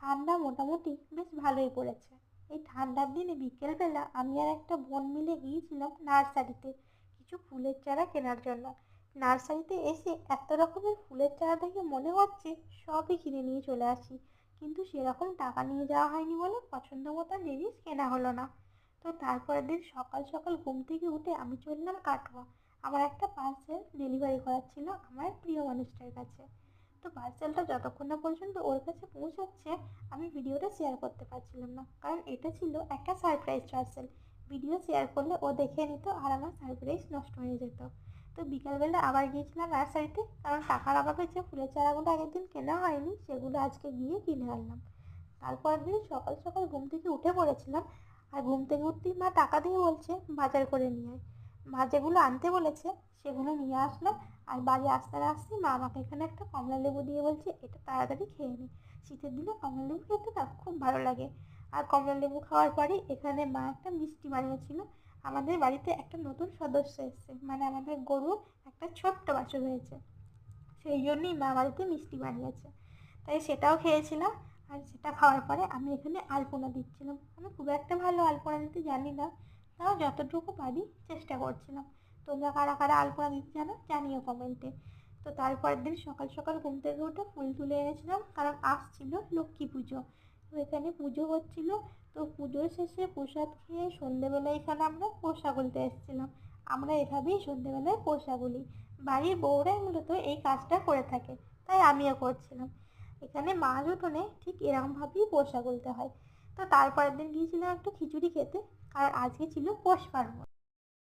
ঠান্ডা মোটামুটি বেশ ভালোই পড়েছে। এই ঠান্ডার দিনে বিকেলবেলা আমি আর একটা বোন মিলে গিয়েছিলাম নার্সারিতে কিছু ফুলের চারা কেনার জন্য। নার্সারিতে এসে এত রকমের ফুলের চারা দেখে মনে হচ্ছে সবই কিনে নিয়ে চলে আসি, কিন্তু সেরকম টাকা নিয়ে যাওয়া হয়নি বলে পছন্দ মতো জিনিস কেনা হলো না। তো তারপরের দিন সকাল সকাল ঘুম থেকে উঠে আমি চললাম কাটোয়া। আমার একটা পার্সেল ডেলিভারি করার ছিল আমার প্রিয় মানুষটার কাছে। তো পার্সেলটা যতক্ষণ না পর্যন্ত ওর কাছে পৌঁছাচ্ছে আমি ভিডিওটা শেয়ার করতে পারছিলাম না, কারণ এটা ছিল একটা সারপ্রাইজ পার্সেল। ভিডিও শেয়ার করলে ও দেখে নিত আর আমার সারপ্রাইজ নষ্ট হয়ে যেত। তো বিকালবেলা আবার গিয়েছিলাম নার্সারিতে, কারণ টাকার অভাবে যে ফুলের চারাগুলো আগের দিন কেনা হয়নি সেগুলো আজকে গিয়ে কিনে আনলাম। তারপর দিন সকাল সকাল ঘুম থেকে উঠে পড়েছিলাম, আর ঘুম থেকে উঠতেই মা টাকা দিয়ে বলছে বাজার করে নিয়ে আয়। মা যেগুলো আনতে বলেছে সেগুলো নিয়ে আসলাম। আর বাড়ি আসতে না আসতেই মা আমাকে এখানে একটা কমলা লেবু দিয়ে বলছে এটা তাড়াতাড়ি খেয়ে নি। শীতের দিনে কমলা লেবু খেতে না খুব ভালো লাগে। আর কমলা লেবু খাওয়ার পরে এখানে মা একটা মিষ্টি বানিয়েছিল। আমাদের বাড়িতে একটা নতুন সদস্য এসেছে, মানে আমাদের গরুর একটা ছোট্ট বাছুর হয়েছে, সেই জন্যই মা বাড়িতে মিষ্টি বানিয়েছে। তাই সেটাও খেয়েছিলাম। আর সেটা খাওয়ার পরে আমি এখানে আলপনা দিচ্ছিলাম। আমি খুব একটা ভালো আলপনা দিতে জানি না, তাও যতটুকু পারি চেষ্টা করছিলাম। তোমরা কারা কারা আলপনা দিতে জানো জানিও কমেন্টে। তো তারপরের দিন সকাল সকাল ঘুম থেকে উঠে ফুল তুলে এনেছিলাম, কারণ আসছিল লক্ষ্মী পুজো। তো এখানে পুজো হচ্ছিল। তো পুজোর শেষে প্রসাদ খেয়ে সন্ধেবেলায় এখানে আমরা পোষা গুলতে এসেছিলাম। আমরা এভাবেই সন্ধেবেলায় পোষা গুলি। বাড়ির বউরাই মূলত এই কাজটা করে থাকে, তাই আমিও করছিলাম। এখানে মাছ উঠোনে ঠিক এরকমভাবেই পোষা গুলতে হয়। তো তারপরের দিন গিয়েছিলাম একটু খিচুড়ি খেতে, আর আজকে ছিল পৌষ পার্বণ।